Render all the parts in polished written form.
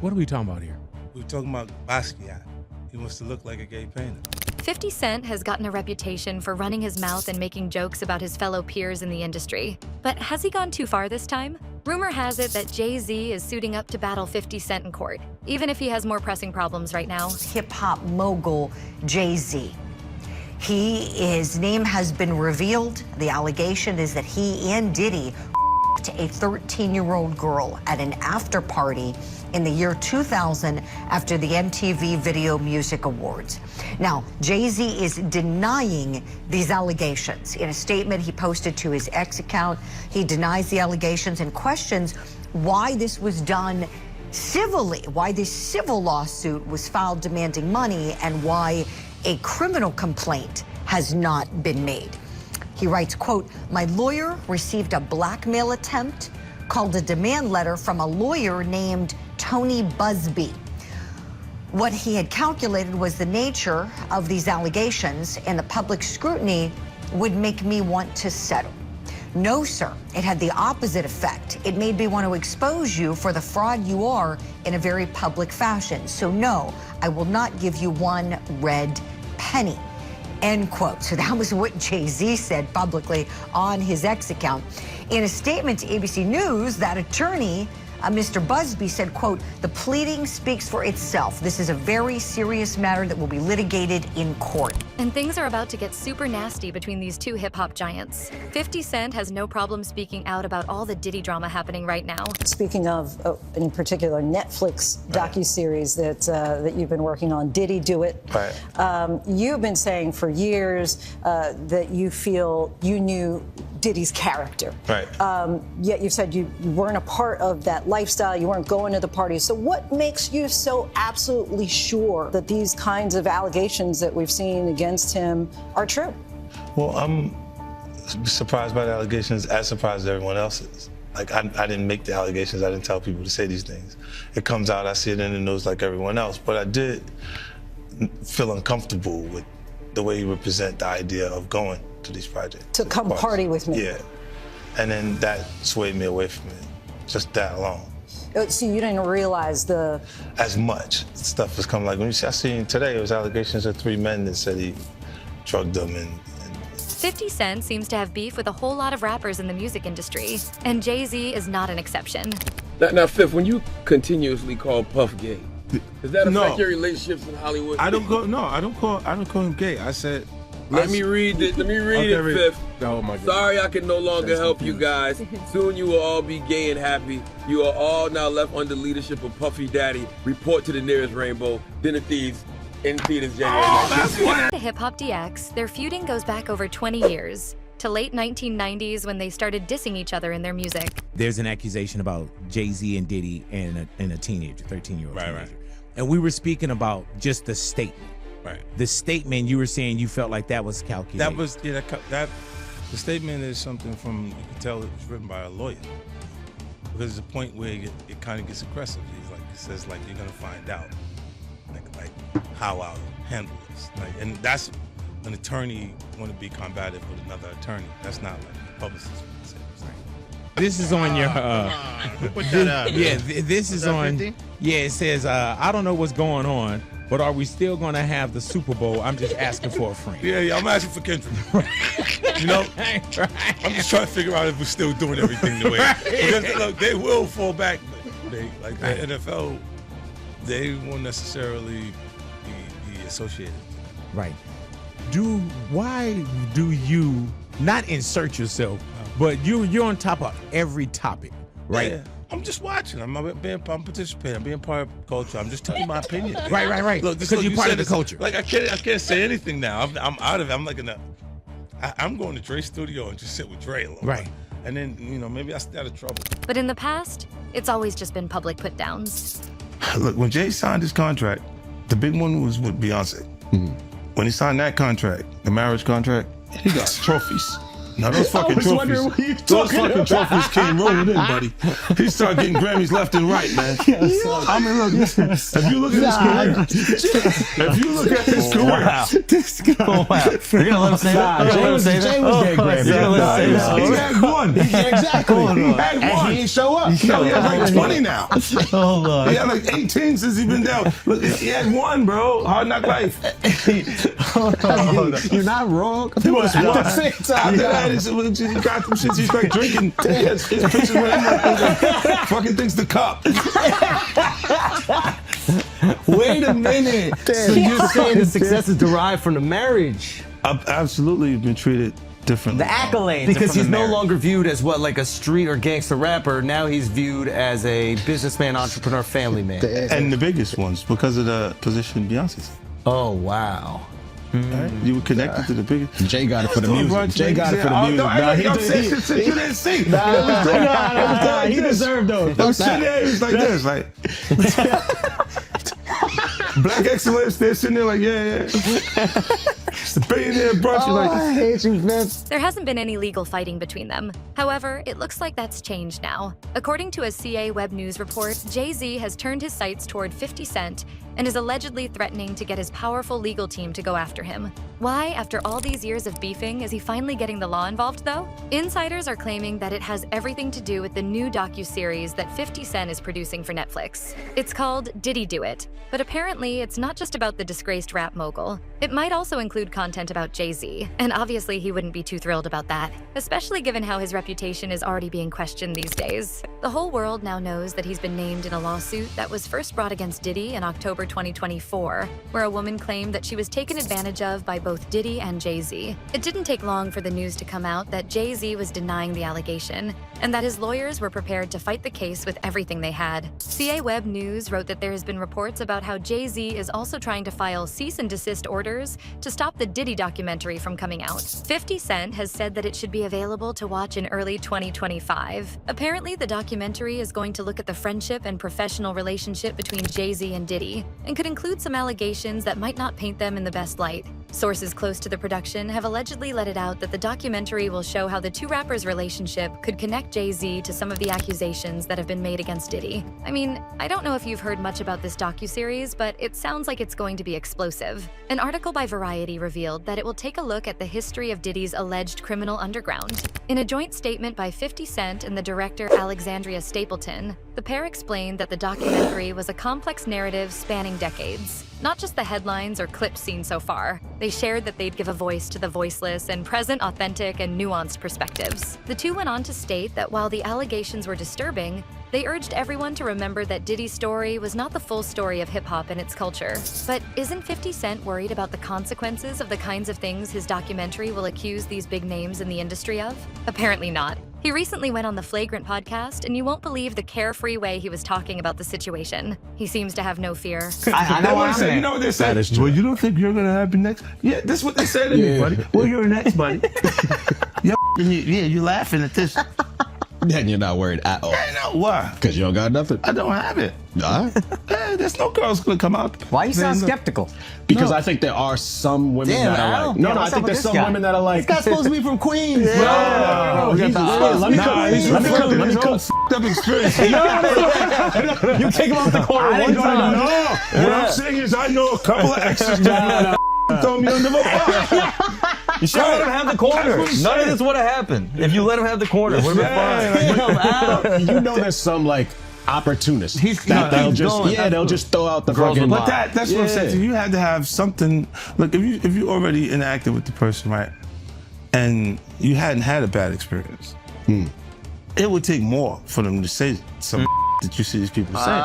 What are we talking about here? We're talking about Basquiat. He wants to look like a gay painter. 50 Cent has gotten a reputation for running his mouth and making jokes about his fellow peers in the industry. But has he gone too far this time? Rumor has it that JayZ is suiting up to battle 50 Cent in court, even if he has more pressing problems right now. Hip-hop mogul JayZ. His name has been revealed. The allegation is that he and Diddy to a 13-year-old girl at an after party in the year 2000 after the MTV Video Music Awards. Now, JayZ is denying these allegations. In a statement he posted to his X account, he denies the allegations and questions why this was done civilly, why this civil lawsuit was filed demanding money, and why a criminal complaint has not been made. He writes, quote, "My lawyer received a blackmail attempt called a demand letter from a lawyer named Tony Busby. What he had calculated was the nature of these allegations and the public scrutiny would make me want to settle. No, sir, it had the opposite effect. It made me want to expose you for the fraud you are in a very public fashion. So no, I will not give you one red penny." End quote. So that was what JayZ said publicly on his X account. In a statement to ABC News, that attorney, Mr. Busby, said, quote, "The pleading speaks for itself. This is a very serious matter that will be litigated in court." And things are about to get super nasty between these two hip-hop giants. 50 Cent has no problem speaking out about all the Diddy drama happening right now. Speaking of, in particular, Netflix docu-series that you've been working on, Diddy Do It. Right. You've been saying for years that you feel you knew Diddy's character. Right. Yet you said you weren't a part of that lifestyle, you weren't going to the parties. So what makes you so absolutely sure that these kinds of allegations that we've seen against him are true? Well, I'm surprised by the allegations, as surprised as everyone else is. Like, I didn't make the allegations, I didn't tell people to say these things. It comes out, I see it in the news like everyone else, but I did feel uncomfortable with the way you represent the idea of going to these projects. To come party with me. Yeah. And then that swayed me away from it. Just that alone. So you didn't realize the... As much stuff was coming. Like when I seen today, it was allegations of 3 men that said he drugged them and 50 Cent seems to have beef with a whole lot of rappers in the music industry, and JayZ is not an exception. Now, Fifth, when you continuously call Puff gay, does that affect your relationships in Hollywood? I don't call him gay. I said, Let me read it, Fifth. Oh my God. Sorry I can no longer help you guys. Soon you will all be gay and happy. You are all now left under leadership of Puffy Daddy. Report to the nearest rainbow. Dinner Thieves in theaters January 9th. To Hip Hop DX, their feuding goes back over 20 years, to late 1990s when they started dissing each other in their music. There's an accusation about JayZ and Diddy and a teenager, 13-year-old teenager. Right. And we were speaking about just the statement. Right. The statement you were saying you felt like that was calculated. That was, the statement is something from, you can tell it was written by a lawyer. Because there's a point where it kind of gets aggressive. He says, you're gonna find out, like how I'll handle this. And that's an attorney want to be combative with another attorney. That's not like a publicist would say. This is on your, Put that up. yeah, this is on, 50? yeah, it says, I don't know what's going on, but are we still gonna have the Super Bowl? I'm just asking for a friend. Yeah, I'm asking for Kendrick. You know, I'm just trying to figure out if we're still doing everything the way. Because look, they will fall back. The NFL, they won't necessarily be associated. Right. Why do you not insert yourself, but you're on top of every topic, right? Yeah. I'm just watching. I'm participating. I'm being part of culture. I'm just telling you my opinion. Right. Look, because you're part of the culture. Like I can't say anything now. I'm out of it. I'm like I'm going to Dre's studio and just sit with Dre a little. Right. And then maybe I stay out of trouble. But in the past, it's always just been public put-downs. Look, when Jay signed his contract, the big one was with Beyonce. Mm-hmm. When he signed that contract, the marriage contract, he got trophies. Now those fucking trophies came rolling in, buddy. He started getting Grammys left and right, man. I mean, look, if you look at his career, You're gonna let him say that? Jay was getting Grammys. He had one. Exactly. He had And one. he didn't show up. No, he has like 20 now. Hold on. He had like 18 since he's been down. Look, he had one, bro. Hard Knock Life. You're not wrong. He was At one. the same time, After that, he got them shits. He's like drinking. His pictures with him like fucking things the cup. Wait a minute. So you're saying the success is derived from the marriage? I've absolutely been treated differently. The accolades. Because are from he's the no marriage. longer viewed as what, like a street or gangster rapper. Now he's viewed as a businessman, entrepreneur, family man. And the biggest ones because of the position Beyonce's. Oh, wow. Right? You were connected to the biggest. Jay got it for the music. Jay got it for the music. No, I'm saying shit you didn't see. He deserved those. I'm sitting there, it was like this, like Black excellence. They're sitting there like, yeah. It's the billionaire brunch. You're like, I hate you, Vince. There hasn't been any legal fighting between them. However, it looks like that's changed now. According to a CA Web News report, JayZ has turned his sights toward 50 Cent and is allegedly threatening to get his powerful legal team to go after him. Why, after all these years of beefing, is he finally getting the law involved, though? Insiders are claiming that it has everything to do with the new docu-series that 50 Cent is producing for Netflix. It's called Diddy Do It, but apparently it's not just about the disgraced rap mogul. It might also include content about JayZ, and obviously he wouldn't be too thrilled about that, especially given how his reputation is already being questioned these days. The whole world now knows that he's been named in a lawsuit that was first brought against Diddy in October 2024, where a woman claimed that she was taken advantage of by both Diddy and JayZ. It didn't take long for the news to come out that JayZ was denying the allegation, and that his lawyers were prepared to fight the case with everything they had. CA Web News wrote that there has been reports about how JayZ is also trying to file cease and desist orders to stop the Diddy documentary from coming out. 50 Cent has said that it should be available to watch in early 2025. Apparently, the documentary is going to look at the friendship and professional relationship between JayZ and Diddy, and could include some allegations that might not paint them in the best light. Sources close to the production have allegedly let it out that the documentary will show how the two rappers' relationship could connect JayZ to some of the accusations that have been made against Diddy. I mean, I don't know if you've heard much about this docu-series, but it sounds like it's going to be explosive. An article by Variety revealed that it will take a look at the history of Diddy's alleged criminal underground. In a joint statement by 50 Cent and the director Alexandria Stapleton, the pair explained that the documentary was a complex narrative spanning decades, not just the headlines or clips seen so far. They shared that they'd give a voice to the voiceless and present authentic and nuanced perspectives. The two went on to state that while the allegations were disturbing, they urged everyone to remember that Diddy's story was not the full story of hip-hop and its culture. But isn't 50 Cent worried about the consequences of the kinds of things his documentary will accuse these big names in the industry of? Apparently not. He recently went on the Flagrant podcast, and you won't believe the carefree way he was talking about the situation. He seems to have no fear. I know what I'm saying. You know what they said? That is true. Well, you don't think you're gonna have me next? Yeah, that's what they said to me, buddy. Well, you're next, buddy. You're laughing at this. And you're not worried at all. I know why. Because you don't got nothing. I don't have it. All right. There's no girls gonna come out. Why you sound Saying, skeptical? Because I think there are some women Damn, that are Al. like. No, Yeah, I what's think up there's with some this guy? women that are like. This guy's supposed to be from Queens. Let me cook. Up experience. You kick him off the corner one time. No. What I'm saying is, I know a couple of exes that throw me under the bus. You should let him have the corner. None of this would have happened if you let him have the corner. Would have been fine. You know, there's some like opportunists. They'll just throw out the fucking. But that's what I'm saying. You had to have something. Look, if you already interacted with the person, right, and you hadn't had a bad experience, it would take more for them to say some that you see these people say.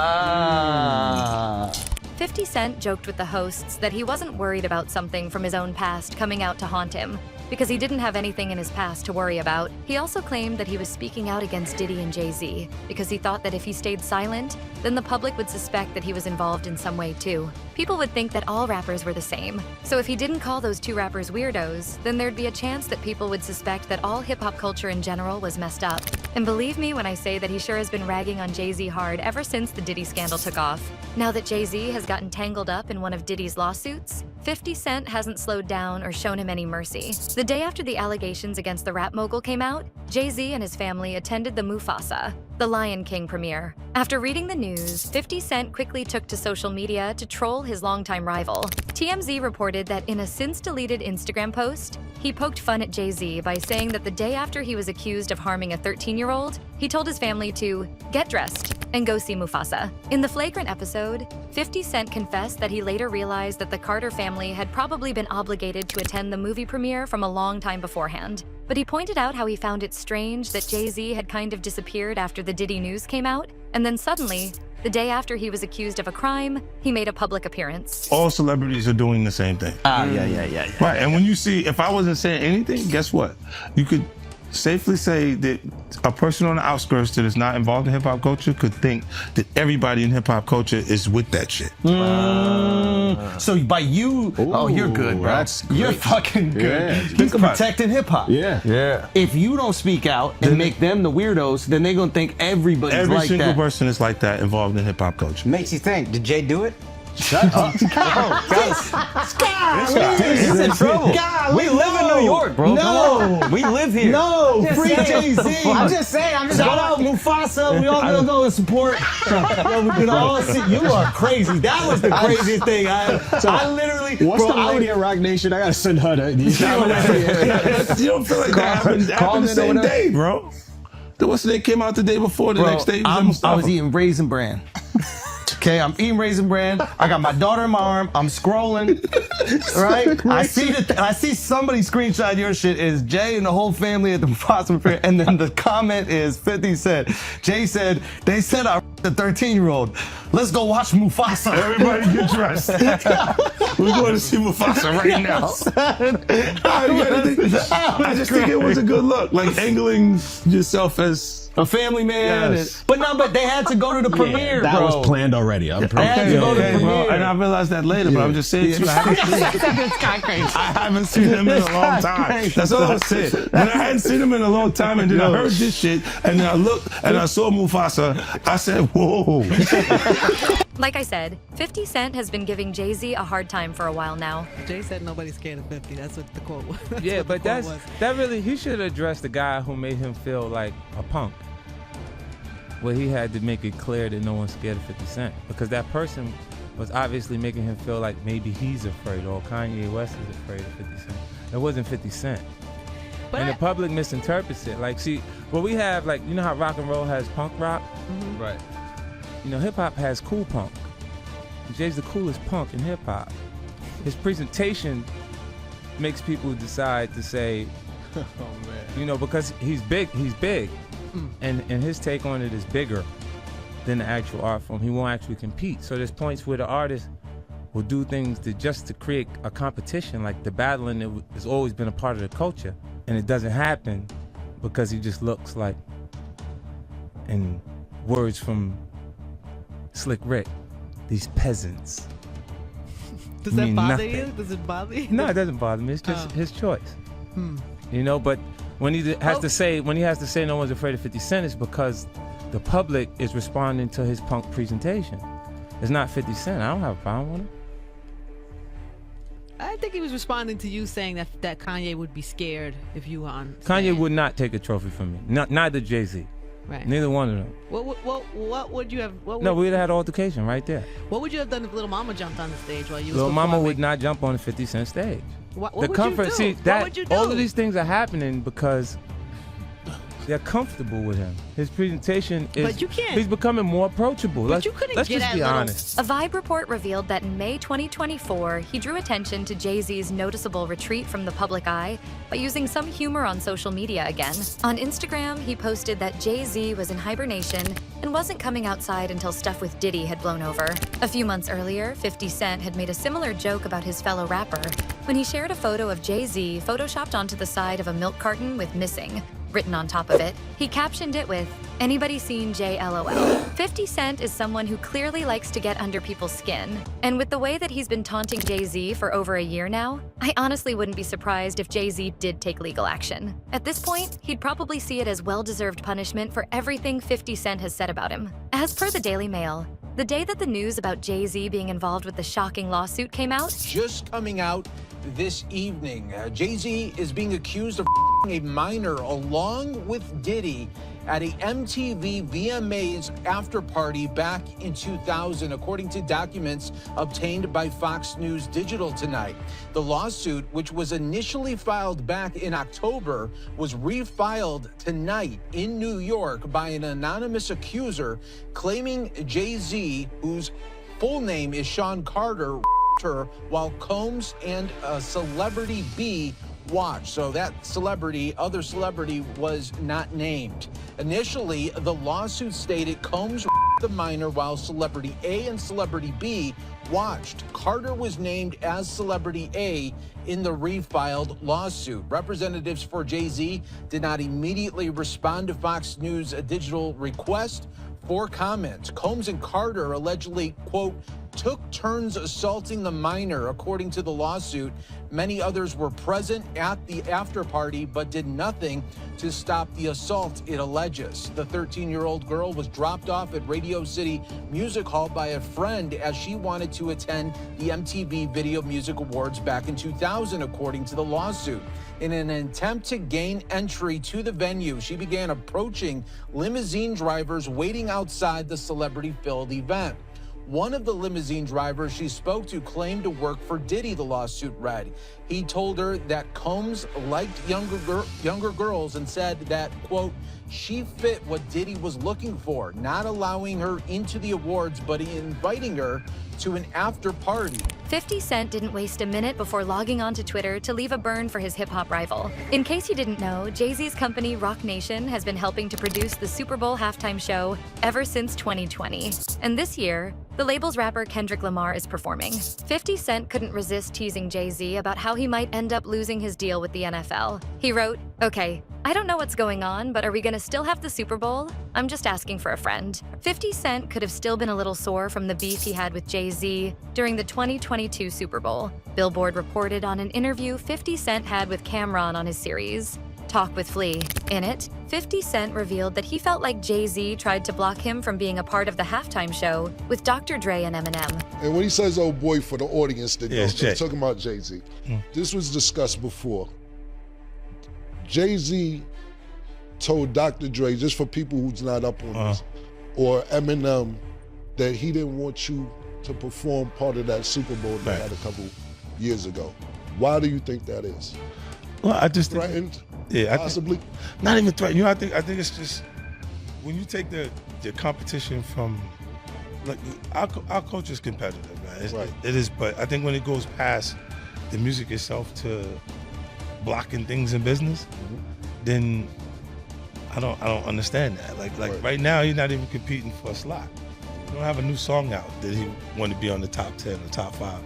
50 Cent joked with the hosts that he wasn't worried about something from his own past coming out to haunt him, because he didn't have anything in his past to worry about. He also claimed that he was speaking out against Diddy and JayZ because he thought that if he stayed silent, then the public would suspect that he was involved in some way too. People would think that all rappers were the same. So if he didn't call those two rappers weirdos, then there'd be a chance that people would suspect that all hip-hop culture in general was messed up. And believe me when I say that he sure has been ragging on JayZ hard ever since the Diddy scandal took off. Now that JayZ has gotten tangled up in one of Diddy's lawsuits, 50 Cent hasn't slowed down or shown him any mercy. The day after the allegations against the rap mogul came out, JayZ and his family attended the Mufasa, the Lion King premiere. After reading the news, 50 Cent quickly took to social media to troll his longtime rival. TMZ reported that in a since-deleted Instagram post, he poked fun at JayZ by saying that the day after he was accused of harming a 13-year-old, he told his family to get dressed and go see Mufasa. In the flagrant episode, 50 Cent confessed that he later realized that the Carter family had probably been obligated to attend the movie premiere from a long time beforehand. But he pointed out how he found it strange that JayZ had kind of disappeared after the Diddy news came out, and then suddenly, the day after he was accused of a crime, he made a public appearance. All celebrities are doing the same thing. Yeah. Right, and when you see, if I wasn't saying anything, guess what? You could safely say that a person on the outskirts that is not involved in hip-hop culture could think that everybody in hip-hop culture is with that shit. So by you, you're good, bro. You're fucking good. Yeah. He's protecting hip-hop. Yeah. If you don't speak out and make them the weirdos, then they're gonna think everybody's Every like single that. person is like that involved in hip-hop culture. Makes you think, did Jay do it? Shut up. He's in trouble. We live in New York, bro. No. We live here. No, free JayZ. I'm just saying. Shout out Mufasa. We all gonna go and support. Yo, we can all see. You are crazy. That was the craziest thing. I literally. What's bro, the lady at Rock Nation? I gotta send her the. You don't feel like that happened the same day, bro. What's the day came out the day before, the next day I was eating Raisin Bran. Okay, I'm eating Raisin Bran. I got my daughter in my arm. I'm scrolling, right? I see somebody screenshot your shit. Is Jay and the whole family at the Mufasa fair? And then the comment is 50 Cent. Jay said, they said I the 13-year-old. Let's go watch Mufasa. Everybody get dressed. We're going to see Mufasa right now. I just think it was a good look, like angling yourself as a family man. Yes. But they had to go to the premiere, that bro. was planned already. I'm They had to go to the bro. premiere. And I realized that later, but I'm just saying to you, I haven't seen him in a long time. That's all I'm saying. When I hadn't seen him in a long time, and then I heard this shit, and then I looked and I saw Mufasa, I said, whoa. Like I said, 50 Cent has been giving JayZ a hard time for a while now. Jay said nobody's scared of 50. That's what the quote was. Yeah, but that really, he should address the guy who made him feel like a punk. Well, he had to make it clear that no one's scared of 50 Cent, because that person was obviously making him feel like maybe he's afraid, or Kanye West is afraid of 50 Cent. It wasn't 50 Cent. But and the public misinterprets it. Like, see, well, we have, like, you know how rock and roll has punk rock? Mm-hmm. Right. You know, hip hop has cool punk. Jay's the coolest punk in hip hop. His presentation makes people decide to say, oh man, you know, because he's big, and his take on it is bigger than the actual art form. He won't actually compete. So there's points where the artist will do things just to create a competition, like the battling that has always been a part of the culture, and it doesn't happen because he just looks like, in words from Slick Rick, these peasants. Does that mean bother nothing. you? Does it bother you? No, it doesn't bother me. It's just his choice. You know, but when he has to say no one's afraid of 50 Cent, it's because the public is responding to his punk presentation. It's not 50 Cent. I don't have a problem with him. I think he was responding to you saying that Kanye would be scared if you were on Kanye would not take a trophy from me. Neither JayZ. Right. Neither one of them. What would you have? No, we'd have had altercation right there. What would you have done if Little Mama jumped on the stage while you? Little was Mama performing? would not jump on the 50 Cent stage. What The would comfort, you do? see What that would you do? all of these things are happening because they're comfortable with him. His presentation is. But you can't- He's becoming more approachable. But let's you couldn't let's get just at be Little- honest. A Vibe report revealed that in May 2024, he drew attention to JayZ's noticeable retreat from the public eye by using some humor on social media again. On Instagram, he posted that JayZ was in hibernation and wasn't coming outside until stuff with Diddy had blown over. A few months earlier, 50 Cent had made a similar joke about his fellow rapper when he shared a photo of JayZ photoshopped onto the side of a milk carton with "missing" written on top of it. He captioned it with, "Anybody seen Jay LOL?" 50 Cent is someone who clearly likes to get under people's skin. And with the way that he's been taunting JayZ for over a year now, I honestly wouldn't be surprised if JayZ did take legal action. At this point, he'd probably see it as well-deserved punishment for everything 50 Cent has said about him. As per the Daily Mail, the day that the news about JayZ being involved with the shocking lawsuit came out. Just coming out this evening, JayZ is being accused of a minor along with Diddy at a MTV VMAs after party back in 2000, according to documents obtained by Fox News Digital tonight. The lawsuit, which was initially filed back in October, was refiled tonight in New York by an anonymous accuser claiming JayZ, whose full name is Sean Carter, her while Combs and Celebrity B watched. So that other celebrity was not named. Initially, the lawsuit stated Combs the minor while Celebrity A and Celebrity B watched. Carter was named as Celebrity A in the refiled lawsuit. Representatives for JayZ did not immediately respond to Fox News Digital request for comment. Combs and Carter allegedly, quote, took turns assaulting the minor, according to the lawsuit. Many others were present at the after party but did nothing to stop the assault, it alleges. The 13-year-old girl was dropped off at Radio City Music Hall by a friend as she wanted to attend the MTV Video Music Awards back in 2000, according to the lawsuit. In an attempt to gain entry to the venue, she began approaching limousine drivers waiting outside the celebrity-filled event. One of the limousine drivers she spoke to claimed to work for Diddy, the lawsuit read. He told her that Combs liked younger girls and said that, quote, she fit what Diddy was looking for, not allowing her into the awards, but inviting her to an after party. 50 Cent didn't waste a minute before logging onto Twitter to leave a burn for his hip-hop rival. In case you didn't know, JayZ's company Roc Nation has been helping to produce the Super Bowl halftime show ever since 2020. And this year, the label's rapper Kendrick Lamar is performing. 50 Cent couldn't resist teasing JayZ about how he might end up losing his deal with the NFL. He wrote, "Okay, I don't know what's going on, but are we gonna still have the Super Bowl? I'm just asking for a friend." 50 Cent could have still been a little sore from the beef he had with JayZ during the 2022 Super Bowl. Billboard reported on an interview 50 Cent had with Cameron on his series, Talk with Flea. In it, 50 Cent revealed that he felt like JayZ tried to block him from being a part of the halftime show with Dr. Dre and Eminem. And when he says, oh boy, for the audience that knows, Jay. I'm talking about JayZ. This was discussed before. JayZ told Dr. Dre, just for people who's not up on this, or Eminem, that he didn't want you to perform part of that Super Bowl they had a couple years ago. Why do you think that is? Well, I just threatened. Yeah, possibly. Not even threatened. You know, I think it's just when you take the competition from, like, our culture is competitive, man. It is, but I think when it goes past the music itself to blocking things in business, then I don't understand that. Like right now, he's not even competing for a slot. You don't have a new song out that he want to be on the top 10 or top 5,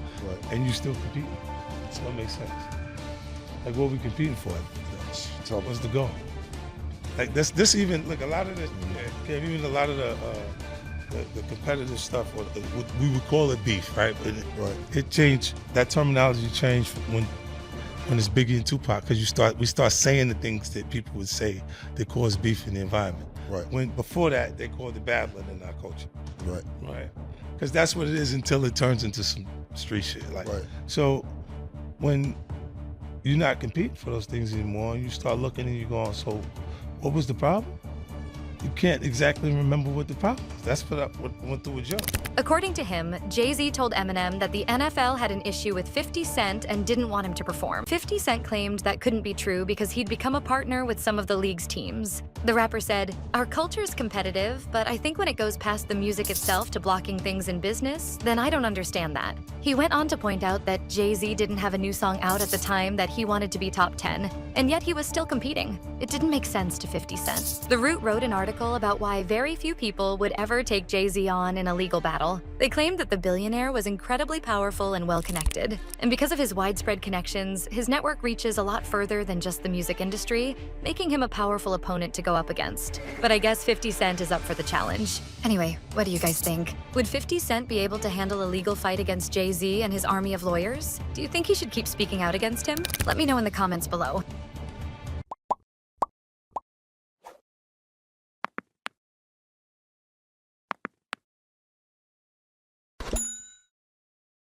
and you still competing. It don't make sense. Like, what are we competing for? What's the goal? Like this even, like, a lot of this, even a lot of the competitive stuff, or what we would call it beef, right? It changed. That terminology changed when it's Biggie and Tupac, because we start saying the things that people would say that cause beef in the environment. When before that, they called it babbling in our culture. Right. Because that's what it is until it turns into some street shit. So when you're not competing for those things anymore, you start looking and you're going, so what was the problem? You can't exactly remember what the problem is. That's what went through with Joe. According to him, JayZ told Eminem that the NFL had an issue with 50 Cent and didn't want him to perform. 50 Cent claimed that couldn't be true because he'd become a partner with some of the league's teams. The rapper said, "Our culture's competitive, but I think when it goes past the music itself to blocking things in business, then I don't understand that." He went on to point out that JayZ didn't have a new song out at the time that he wanted to be top 10, and yet he was still competing. It didn't make sense to 50 Cent. The Root wrote an article about why very few people would ever take JayZ on in a legal battle. They claimed that the billionaire was incredibly powerful and well-connected. And because of his widespread connections, his network reaches a lot further than just the music industry, making him a powerful opponent to go up against. But I guess 50 Cent is up for the challenge. Anyway, what do you guys think? Would 50 Cent be able to handle a legal fight against JayZ and his army of lawyers? Do you think he should keep speaking out against him? Let me know in the comments below.